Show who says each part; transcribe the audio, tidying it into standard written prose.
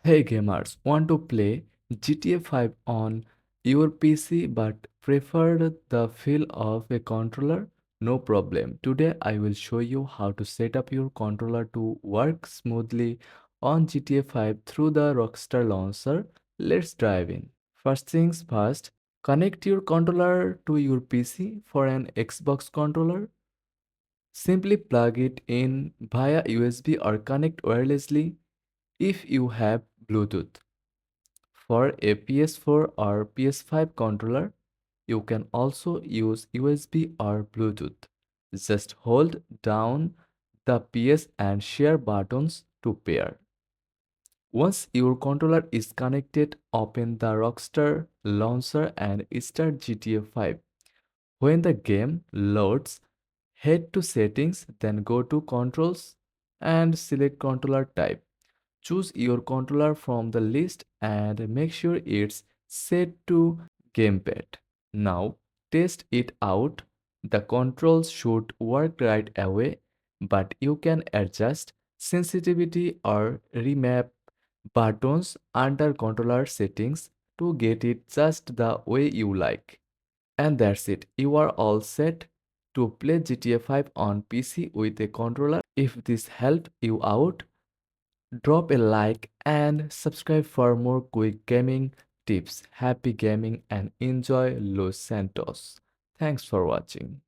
Speaker 1: Hey gamers, want to play GTA 5 on your PC but prefer the feel of a controller? No problem. Today I will show you how to set up your controller to work smoothly on GTA 5 through the Rockstar Launcher. Let's dive in. First things first, connect your controller to your PC. For an Xbox controller, simply plug it in via USB or connect wirelessly if you have Bluetooth. For a PS4 or PS5 controller, you can also use USB or Bluetooth. Just hold down the PS and share buttons to pair. Once your controller is connected, open the Rockstar Launcher and start GTA 5. When the game loads, head to Settings, then go to Controls and select controller type. Choose your controller from the list and make sure it's set to gamepad. Now test it out. The controls should work right away, but you can adjust sensitivity or remap buttons under controller settings to get it just the way you like. And that's it. You are all set to play GTA 5 on PC with a controller. If this helped you out, drop a like and subscribe for more quick gaming tips. Happy gaming and enjoy Los Santos. Thanks for watching.